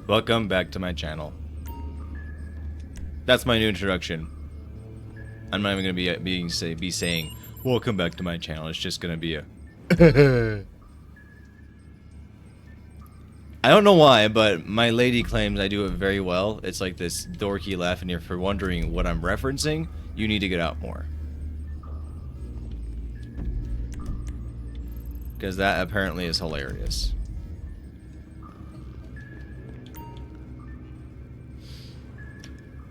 Welcome back to my channel. That's my new introduction. I'm not even gonna be saying welcome back to my channel. It's just gonna be a I don't know why, but my lady claims I do it very well. It's like this dorky laugh, and if you're wondering what I'm referencing, you need to get out more. Because that apparently is hilarious.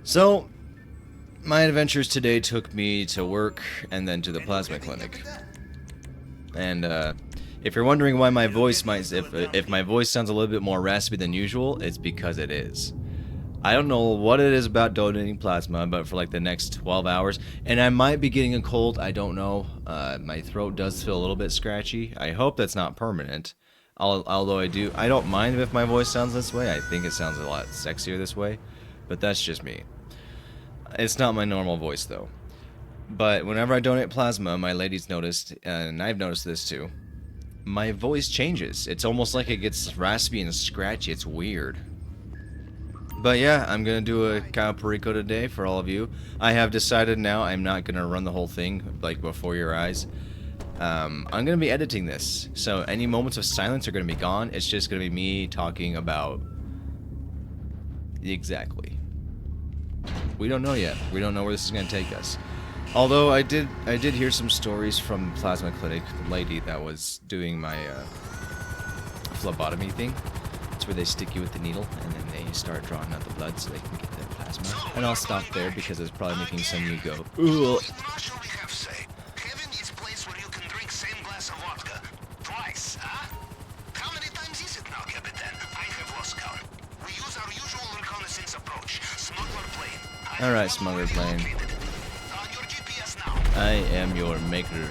So, my adventures today took me to work and then to the plasma clinic. And if you're wondering why my voice might, if my voice sounds a little bit more raspy than usual, it's because it is. I don't know what it is about donating plasma, but for like the next 12 hours, and I might be getting a cold, I don't know. My throat does feel a little bit scratchy. I hope that's not permanent. Although I don't mind if my voice sounds this way. I think it sounds a lot sexier this way, but that's just me. It's not my normal voice though. But whenever I donate plasma, my lady's noticed, and I've noticed this too, my voice changes. It's almost like it gets raspy and scratchy. It's weird. But yeah, I'm gonna do a Cayo Perico today for all of you. I have decided now I'm not gonna run the whole thing like before your eyes. I'm gonna be editing this, so any moments of silence are gonna be gone. It's just gonna be me talking about exactly. We don't know yet. We don't know where this is gonna take us. Although I did hear some stories from Plasma Clinic, the lady that was doing my phlebotomy thing. It's where they stick you with the needle and then they start drawing out the blood so they can get the plasma. And I'll stop there because it's probably making some of you go, ooh. Alright, smuggler plane. I am your maker.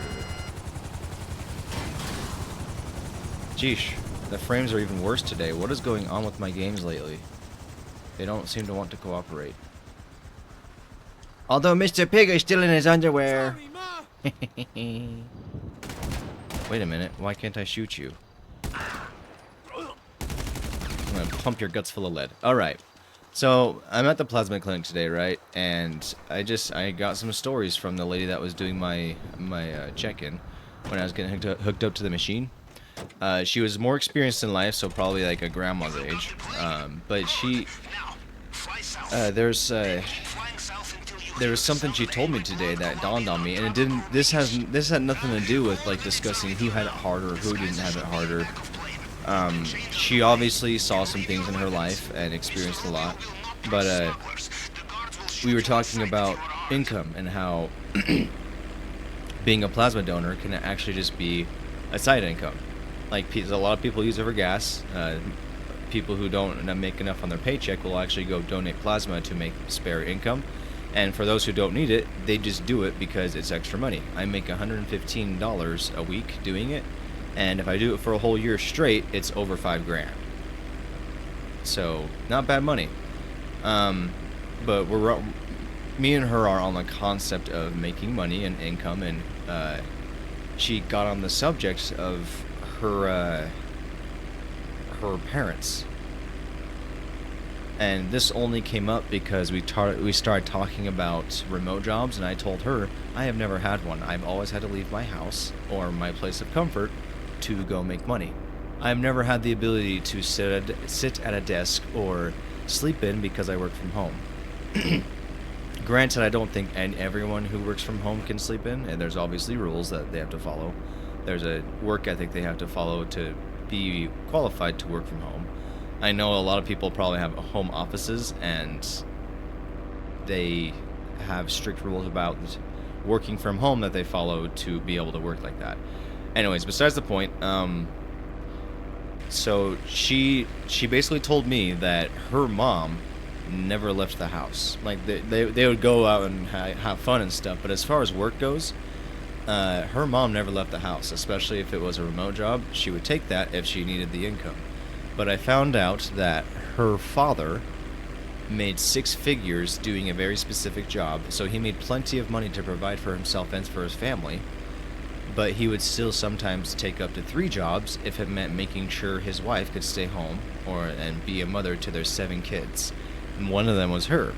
Jeesh, the frames are even worse today. What is going on with my games lately? They don't seem to want to cooperate. Although Mr. Pig is still in his underwear. Wait a minute, why can't I shoot you? I'm gonna pump your guts full of lead. Alright. So, I'm at the plasma clinic today, right? And I got some stories from the lady that was doing my check-in when I was getting hooked up to the machine. She was more experienced in life, so probably like a grandma's age. But there was something she told me today that dawned on me, and it didn't. This had nothing to do with like discussing who had it harder, who didn't have it harder. She obviously saw some things in her life and experienced a lot, but we were talking about income and how being a plasma donor can actually just be a side income. Like a lot of people use it for gas. People who don't make enough on their paycheck will actually go donate plasma to make spare income. And for those who don't need it, they just do it because it's extra money. I make $115 a week doing it. And if I do it for a whole year straight, it's over $5 grand. So, not bad money. But me and her are on the concept of making money and income, and she got on the subject of her parents. And this only came up because we started talking about remote jobs, and I told her I have never had one. I've always had to leave my house or my place of comfort to go make money. I've never had the ability to sit at a desk or sleep in because I work from home. Granted, I don't think everyone who works from home can sleep in, and there's obviously rules that they have to follow. There's a work ethic they have to follow to be qualified to work from home. I know a lot of people probably have home offices, and they have strict rules about working from home that they follow to be able to work like that. Anyways, besides the point, so she basically told me that her mom never left the house. Like, they would go out and have fun and stuff, but as far as work goes, her mom never left the house, especially if it was a remote job. She would take that if she needed the income. But I found out that her father made 6 figures doing a very specific job, so he made plenty of money to provide for himself and for his family. but he would still sometimes take up to 3 jobs if it meant making sure his wife could stay home and be a mother to their 7 kids. And one of them was her.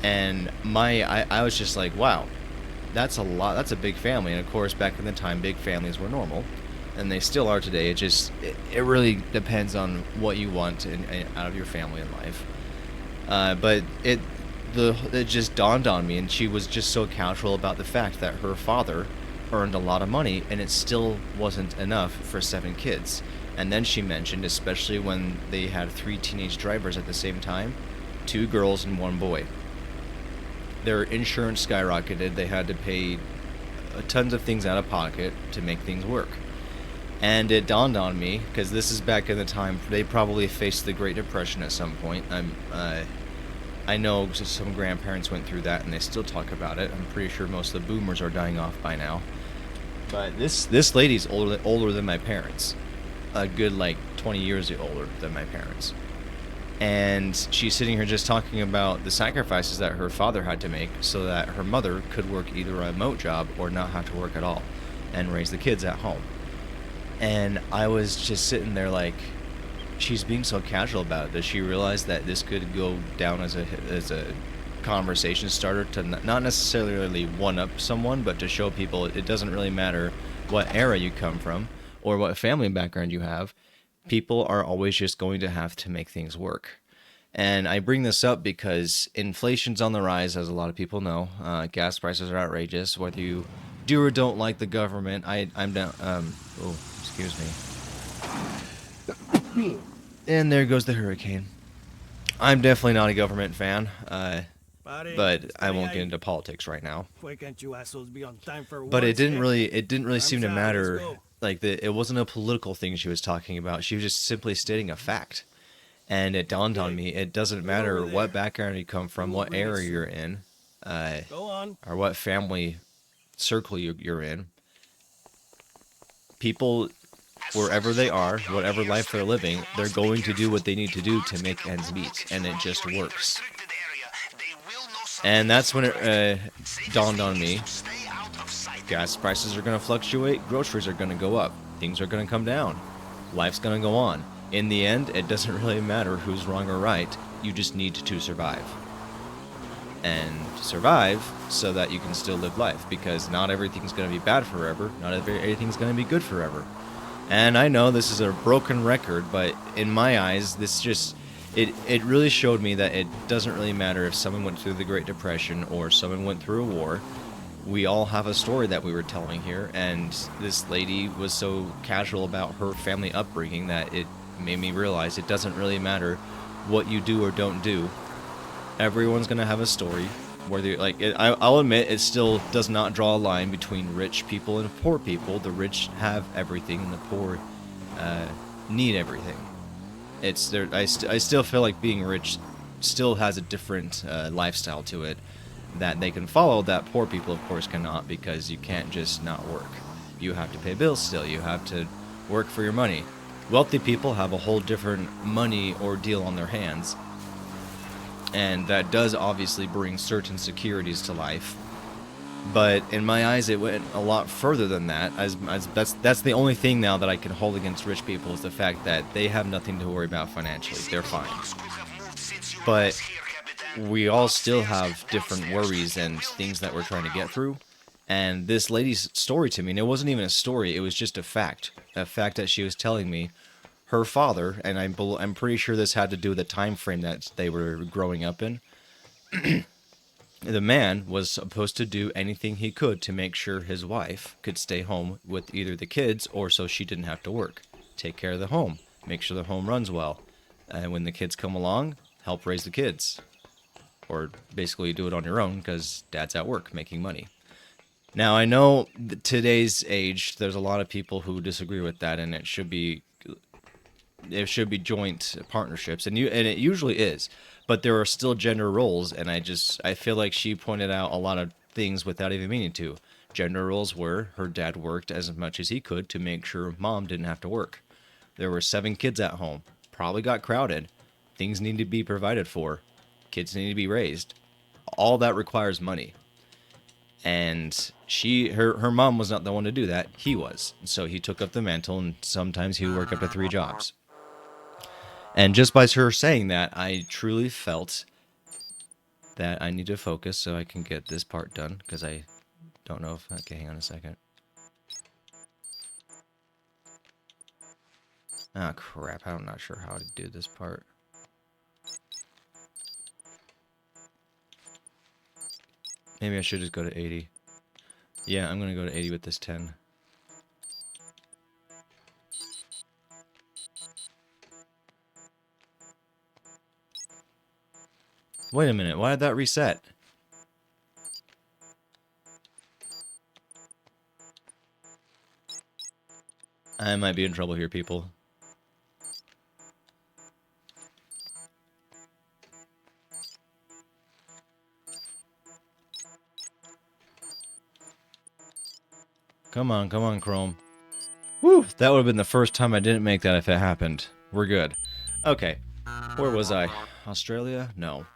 And I was just like, wow, that's a lot. That's a big family. And of course, back in the time, big families were normal, and they still are today. It really depends on what you want out of your family in life. But it just dawned on me, and she was just so casual about the fact that her father earned a lot of money, and it still wasn't enough for 7 kids. And then she mentioned, especially when they had 3 teenage drivers at the same time, 2 girls and 1 boy. Their insurance skyrocketed. They had to pay tons of things out of pocket to make things work. And it dawned on me, because this is back in the time, they probably faced the Great Depression at some point. I know some grandparents went through that, and they still talk about it. I'm pretty sure most of the boomers are dying off by now. But this lady's older than my parents. A good, 20 years older than my parents. And she's sitting here just talking about the sacrifices that her father had to make so that her mother could work either a remote job or not have to work at all and raise the kids at home. And I was just sitting there like, she's being so casual about it. Does she realize that this could go down as a conversation starter to not necessarily one-up someone, but to show people it doesn't really matter what era you come from or what family background you have. People are always just going to have to make things work. And I bring this up because inflation's on the rise, as a lot of people know. Gas prices are outrageous. Whether you do or don't like the government, I'm down. Oh, excuse me. And there goes the hurricane. I'm definitely not a government fan, but I won't get into politics right now. But it didn't really seem to matter. It wasn't a political thing she was talking about. She was just simply stating a fact. And it dawned on me, it doesn't matter what background you come from, what area you're in, or what family circle you're in. People, wherever they are, whatever life they're living, they're going to do what they need to do to make ends meet, and it just works. And that's when it dawned on me. Gas prices are going to fluctuate, groceries are going to go up, things are going to come down, life's going to go on. In the end, it doesn't really matter who's wrong or right, you just need to survive. And survive so that you can still live life, because not everything's going to be bad forever, not everything's going to be good forever. And I know this is a broken record, but in my eyes, it really showed me that it doesn't really matter if someone went through the Great Depression or someone went through a war. We all have a story that we were telling here, and this lady was so casual about her family upbringing that it made me realize it doesn't really matter what you do or don't do. Everyone's gonna have a story. I'll admit, it still does not draw a line between rich people and poor people. The rich have everything, and the poor need everything. I still feel like being rich still has a different lifestyle to it that they can follow, that poor people, of course, cannot, because you can't just not work. You have to pay bills still. You have to work for your money. Wealthy people have a whole different money ordeal on their hands, and that does obviously bring certain securities to life. But in my eyes, it went a lot further than that. That's the only thing now that I can hold against rich people, is the fact that they have nothing to worry about financially. They're fine. But we all still have different worries and things that we're trying to get through. And this lady's story to me, and it wasn't even a story, it was just a fact that she was telling me. Her father, and I'm pretty sure this had to do with the time frame that they were growing up in. The man was supposed to do anything he could to make sure his wife could stay home with either the kids or so she didn't have to work. Take care of the home, make sure the home runs well, and when the kids come along, help raise the kids. Or basically do it on your own because dad's at work making money. Now, I know today's age, there's a lot of people who disagree with that, and it should be joint partnerships, and it usually is. But there are still gender roles, and I feel like she pointed out a lot of things without even meaning to. Gender roles were her dad worked as much as he could to make sure mom didn't have to work. There were 7 kids at home, probably got crowded. Things need to be provided for. Kids need to be raised. All that requires money. And her mom was not the one to do that. He was. So he took up the mantle, and sometimes he would work up to 3 jobs. And just by her saying that, I truly felt that I need to focus so I can get this part done, because I don't know if... Okay, hang on a second. Ah, crap. I'm not sure how to do this part. Maybe I should just go to 80. Yeah, I'm going to go to 80 with this 10. Wait a minute, why did that reset? I might be in trouble here, people. Come on, Chrome. Woo! That would have been the first time I didn't make that if it happened. We're good. Okay. Where was I? Australia? No.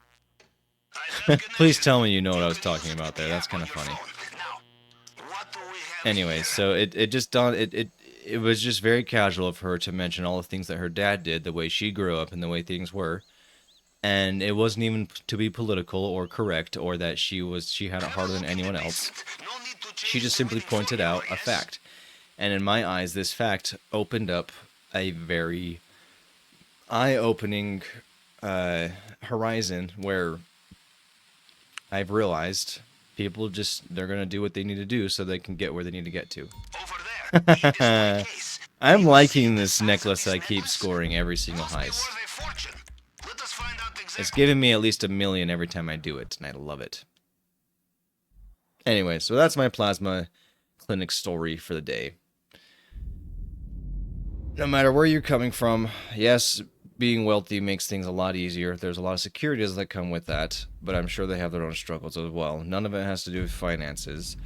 Please tell me you know what I was talking about there. That's kind of funny. Anyway, so it just dawned... It was just very casual of her to mention all the things that her dad did, the way she grew up and the way things were. And it wasn't even to be political or correct or that she had it harder than anyone else. She just simply pointed out a fact. And in my eyes, this fact opened up a very eye-opening horizon where I've realized people they're going to do what they need to do so they can get where they need to get to. I'm liking this necklace I keep scoring every single heist. It's giving me at least 1 million every time I do it, and I love it. Anyway, so that's my plasma clinic story for the day. No matter where you're coming from, yes, being wealthy makes things a lot easier. There's a lot of securities that come with that, but I'm sure they have their own struggles as well. None of it has to do with finances.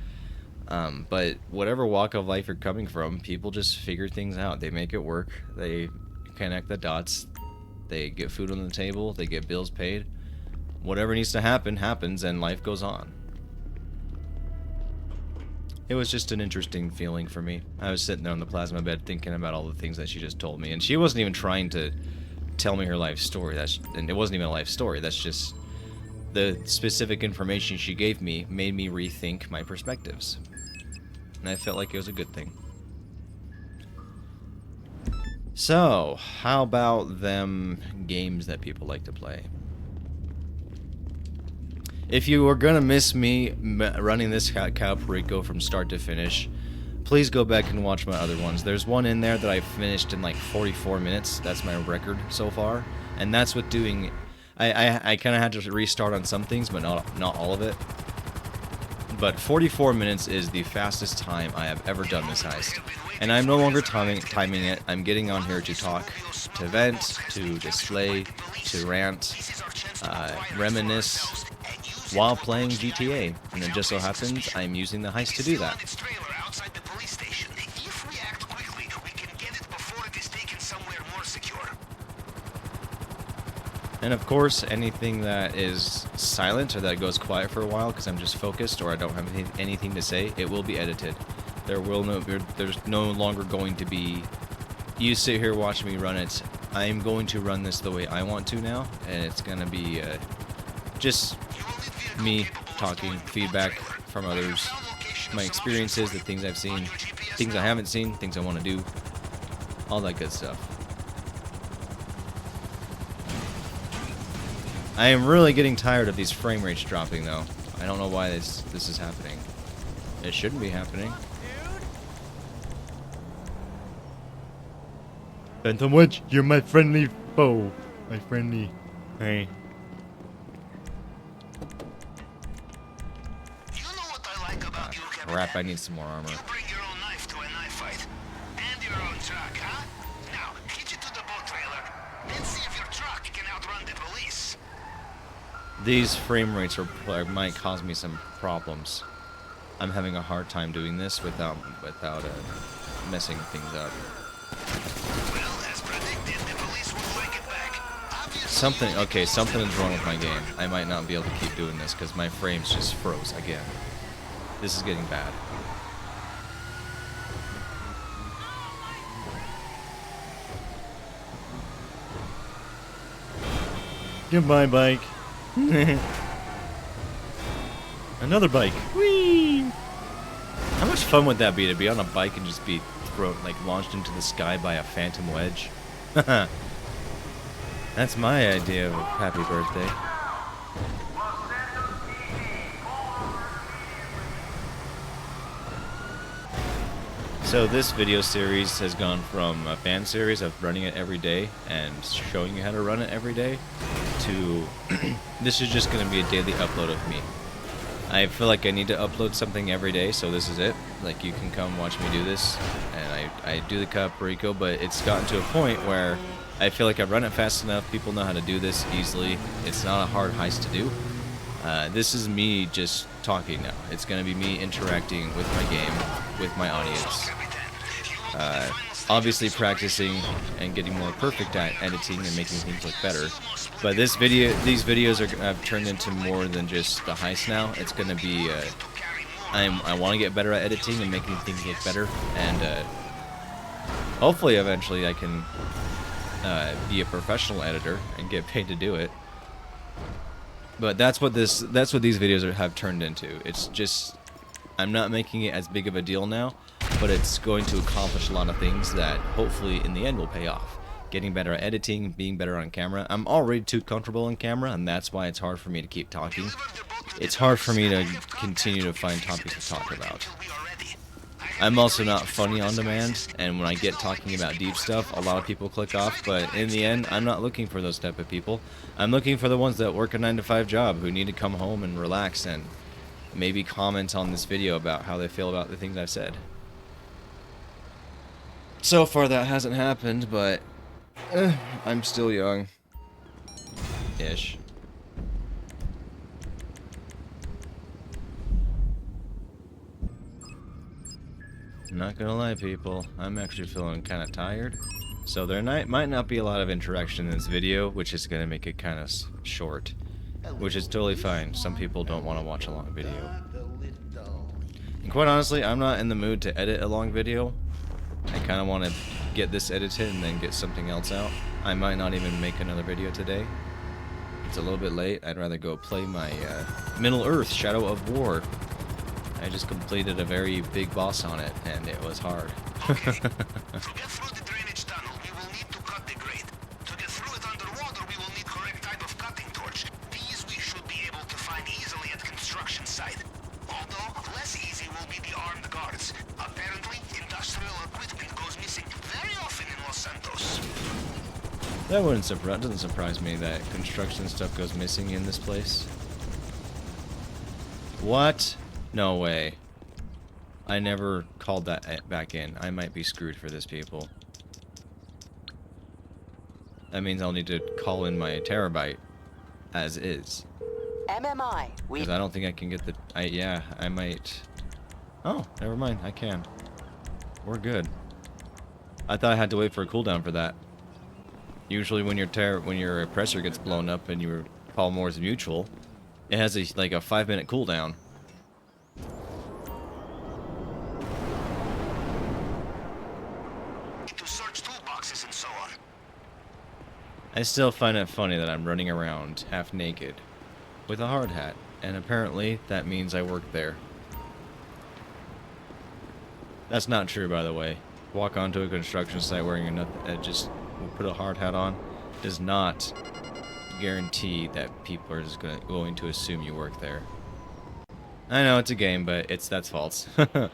But whatever walk of life you're coming from, people just figure things out. They make it work. They connect the dots. They get food on the table. They get bills paid. Whatever needs to happen, happens, and life goes on. It was just an interesting feeling for me. I was sitting there on the plasma bed thinking about all the things that she just told me. And she wasn't even trying to tell me her life story. And it wasn't even a life story. That's just the specific information she gave me made me rethink my perspectives. And I felt like it was a good thing. So, how about them games that people like to play? If you are going to miss me running this Cayo Perico from start to finish, please go back and watch my other ones. There's one in there that I finished in like 44 minutes. That's my record so far. And that's with doing... I kind of had to restart on some things, but not all of it. But 44 minutes is the fastest time I have ever done this heist. And I'm no longer timing it. I'm getting on here to talk, to vent, to display, to rant, reminisce, while playing GTA. And it just so happens I'm using the heist to do that. And of course, anything that is silent or that goes quiet for a while because I'm just focused or I don't have anything to say, it will be edited. There's no longer going to be, you sit here watching me run it. I'm going to run this the way I want to now, and it's going to be just me talking, feedback from others, my experiences, the things I've seen, things I haven't seen, things I want to do, all that good stuff. I am really getting tired of these frame rates dropping, though. I don't know why this is happening. It shouldn't be happening. Phantom Wedge, you're my friendly foe. My friendly... Hey. You know what I like about you, Captain? Crap, I need some more armor. You bring your own knife to a knife fight. And your own truck, huh? Now, hitch it to the boat trailer. Then see if your truck can outrun the police. These frame rates might cause me some problems. I'm having a hard time doing this without messing things up. Well, as predicted, the police will take it back. Something is wrong with my game. I might not be able to keep doing this because my frames just froze again. This is getting bad. Goodbye, bike. Another bike. Whee! How much fun would that be to be on a bike and just be thrown, like, launched into the sky by a phantom wedge? That's my idea of a happy birthday. So this video series has gone from a fan series of running it every day and showing you how to run it every day to this is just going to be a daily upload of me. I feel like I need to upload something every day, so this is it. Like, you can come watch me do this, and I do the Cayo Perico, but it's gotten to a point where I feel like I run it fast enough, people know how to do this easily. It's not a hard heist to do. This is me just talking now. It's going to be me interacting with my game, with my audience. Obviously practicing and getting more perfect at editing and making things look better. But these videos have turned into more than just the heist now. It's going to be, I want to get better at editing and making things look better. And hopefully eventually I can be a professional editor and get paid to do it. But that's what these videos have turned into. It's just, I'm not making it as big of a deal now, but it's going to accomplish a lot of things that hopefully in the end will pay off. Getting better at editing, being better on camera. I'm already too comfortable on camera, and that's why it's hard for me to keep talking. It's hard for me to continue to find topics to talk about. I'm also not funny on demand, and when I get talking about deep stuff, a lot of people click off, but in the end, I'm not looking for those type of people. I'm looking for the ones that work a 9-to-5 job, who need to come home and relax and maybe comment on this video about how they feel about the things I've said. So far that hasn't happened, but I'm still young. Ish. I'm not gonna lie, people, I'm actually feeling kind of tired. So there might not be a lot of interaction in this video, which is gonna make it kind of short. Which is totally fine. Some people don't want to watch a long video. And quite honestly, I'm not in the mood to edit a long video. I kind of want to get this edited and then get something else out. I might not even make another video today. It's a little bit late. I'd rather go play my Middle-earth Shadow of War. I just completed a very big boss on it, and it was hard. To get through the drainage tunnel, we will need to cut the grate. To get through it underwater, we will need correct type of cutting torch. These we should be able to find easily at construction site. Although, less easy will be the armed guards. Apparently, industrial equipment goes missing very often in Los Santos. That doesn't surprise me that construction stuff goes missing in this place. What? No way. I never called that back in. I might be screwed for this, people. That means I'll need to call in my terabyte as is. MMI. Because I don't think I can get the... yeah, I might... Oh, never mind. I can. We're good. I thought I had to wait for a cooldown for that. Usually when your oppressor gets blown up and your polymorphs mutual, it has like a 5-minute cooldown. To search toolboxes and so on. I still find it funny that I'm running around half naked with a hard hat, and apparently that means I work there. That's not true, by the way. Walk onto a construction site wearing just put a hard hat on does not guarantee that people are just going to assume you work there. I know it's a game, but that's false. A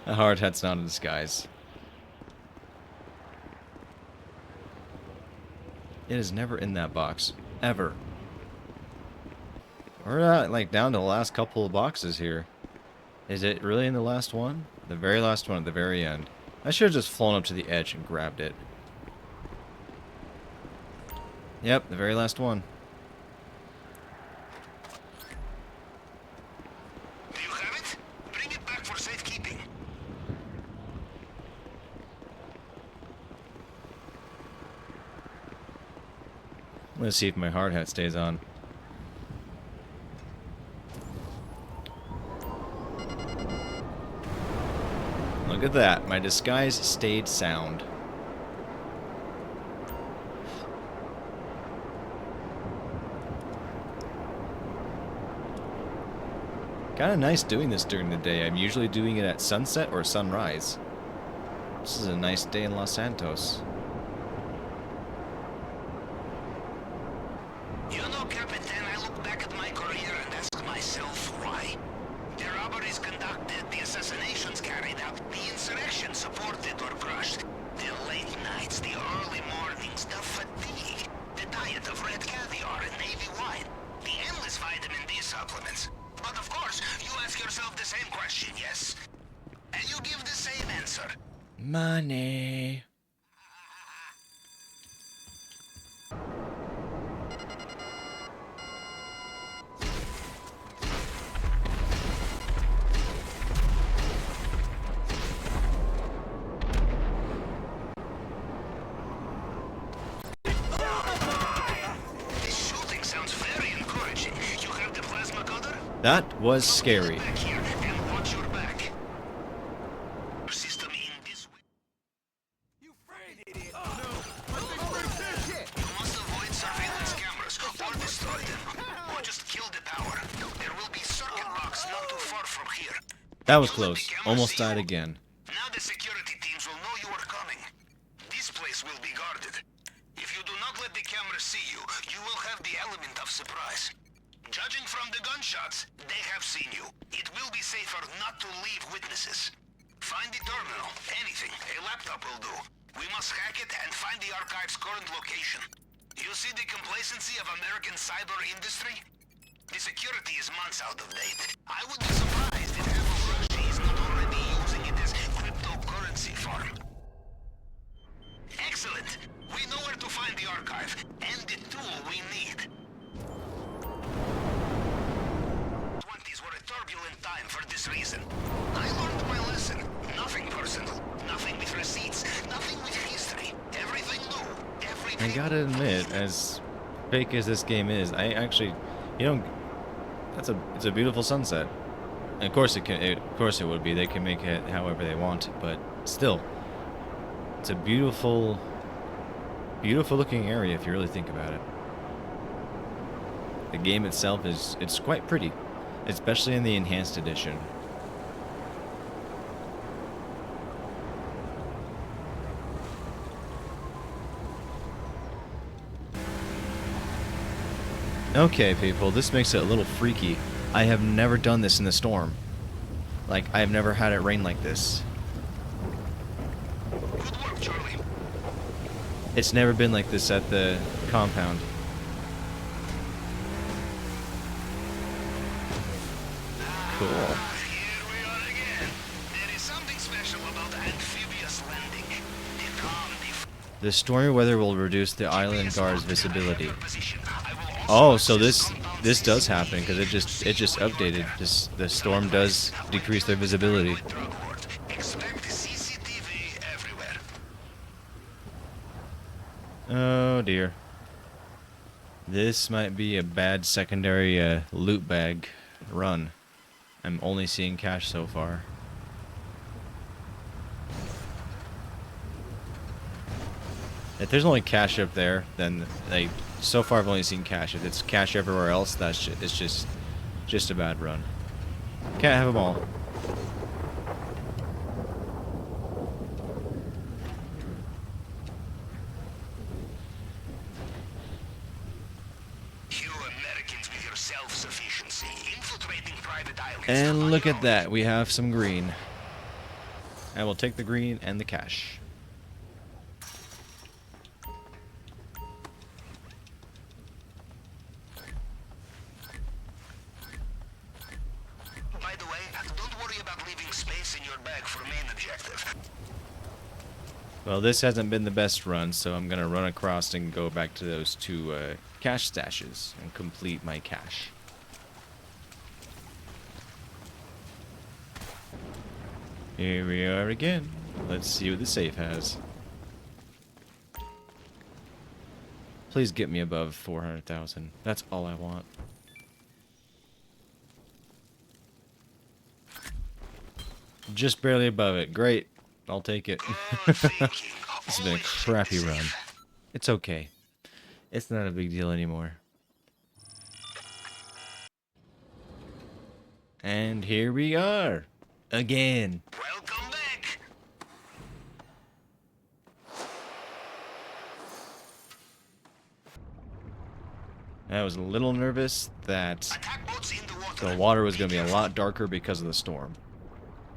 hard hat's not a disguise. It is never in that box. Ever. We're not, like, down to the last couple of boxes here. Is it really in the last one? The very last one at the very end. I should have just flown up to the edge and grabbed it. Yep, the very last one. Do you have it? Bring it back for safekeeping. Let's see if my hard hat stays on. Look at that. My disguise stayed sound. Kind of nice doing this during the day. I'm usually doing it at sunset or sunrise. This is a nice day in Los Santos. You know, Capitan, I look back at my career and ask myself why. The robberies conducted, the assassinations carried out, the insurrection supported or crushed, the late nights, the early mornings, the fatigue, the diet of red caviar and navy wine, the endless vitamin D supplements. But of course, you ask yourself the same question, yes? And you give the same answer. Money. This shooting sounds very encouraging. You have the plasma cutter? That was scary. Back here and watch your back. System in this way. You must avoid surveillance cameras or destroy them, or just kill the power. There will be circuit box not too far from here. That was close. Almost died again. Now the security teams will know you are coming. This place will be guarded. If you do not let the cameras see you, you will have the element of surprise. Judging from the gunshots, they have seen you. It will be safer not to leave witnesses. Find the terminal. Anything. A laptop will do. We must hack it and find the archive's current location. You see the complacency of American cyber industry? The security is months out of date. I would be surprised if half of Russia is not already using it as cryptocurrency farm. Excellent. We know where to find the archive and the tool we need. 20s were a turbulent time for this reason. I learned my lesson. Nothing personal, nothing with receipts, nothing with history. Everything new. Everything. I gotta admit, as fake as this game is, I actually, you know, it's a beautiful sunset. And of course of course it would be. They can make it however they want, but still, it's a beautiful looking area if you really think about it. The game itself it's quite pretty, especially in the enhanced edition. Okay, people, this makes it a little freaky. I have never done this in the storm. Like, I have never had it rain like this. Good work, Charlie. It's never been like this at the compound. Cool. Here we are again. There is something special about amphibious landing. The calm, The stormy weather will reduce the island guard's visibility. position. I will also Oh, so access this does happen because it just updated. The storm does decrease their visibility. drug lord. Expect CCTV everywhere. Oh dear. This might be a bad secondary loot bag run. I'm only seeing cash so far. If there's only cash up there, then like so far I've only seen cash. If it's cash everywhere else, it's just a bad run. Can't have them all. You Americans with your self-sufficiency, infiltrating private islands. And look at that, we have some green. I will take the green and the cash. By the way, don't worry about leaving space in your bag for main objective. Well, this hasn't been the best run, so I'm gonna run across and go back to those two cash stashes and complete my cache. Here we are again. Let's see what the safe has. Please get me above 400,000. That's all I want. Just barely above it. Great. I'll take it. Good thinking. This has been a Always check crappy the run. safe. It's okay. It's not a big deal anymore. And here we are. Again. Welcome back. I was a little nervous that Attack boats in the water. the water was going to be a lot darker because of the storm.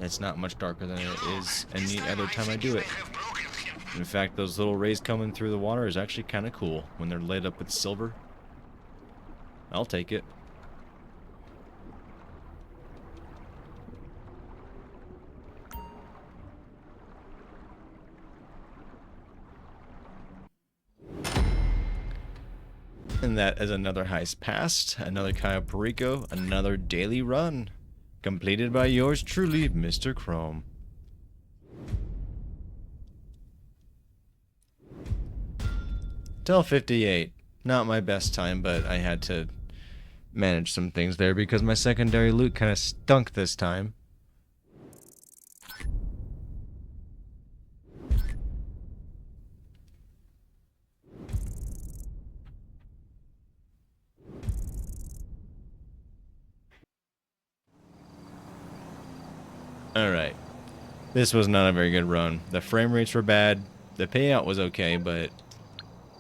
It's not much darker than it is any other time I do it. In fact, those little rays coming through the water is actually kind of cool when they're lit up with silver. I'll take it. And that is another heist passed, another Cayo Perico, another daily run. Completed by yours truly, Mr. Chrome. Till 58. Not my best time, but I had to manage some things there because my secondary loot kind of stunk this time. Alright. This was not a very good run. The frame rates were bad. The payout was okay, but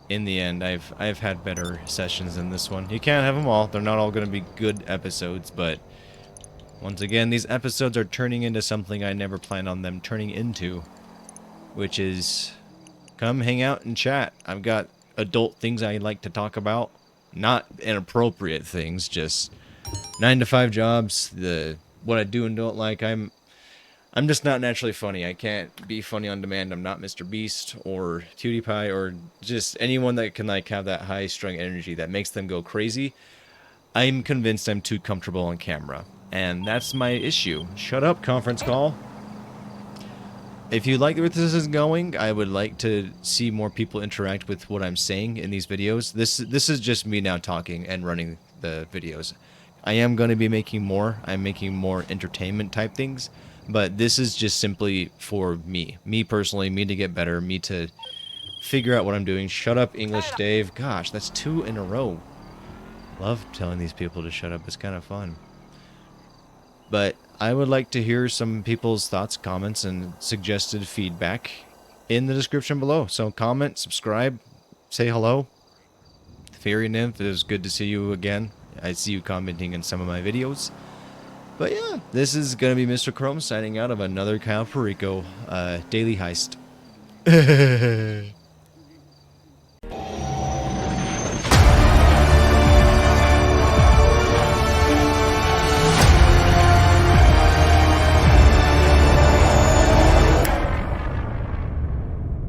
in the end, I've had better sessions than this one. You can't have them all. They're not all going to be good episodes, but once again, these episodes are turning into something I never planned on them turning into, which is come hang out and chat. I've got adult things I like to talk about, not inappropriate things, just 9-to-5 jobs, what I do and don't like. I'm just not naturally funny. I can't be funny on demand. I'm not Mr. Beast or PewDiePie or just anyone that can like have that high-strung energy that makes them go crazy. I'm convinced I'm too comfortable on camera, and that's my issue. Shut up, conference call. If you like where this is going, I would like to see more people interact with what I'm saying in these videos. This is just me now talking and running the videos. I am going to be making more. I'm making more entertainment type things. But this is just simply for me. Me personally, me to get better, me to figure out what I'm doing. Shut up, English Dave. Gosh, that's 2 in a row. Love telling these people to shut up. It's kind of fun. But I would like to hear some people's thoughts, comments, and suggested feedback in the description below. So comment, subscribe, say hello. Fairy Nymph, it is good to see you again. I see you commenting in some of my videos. But yeah, this is going to be Mr. Chrome signing out of another Cayo Perico daily heist.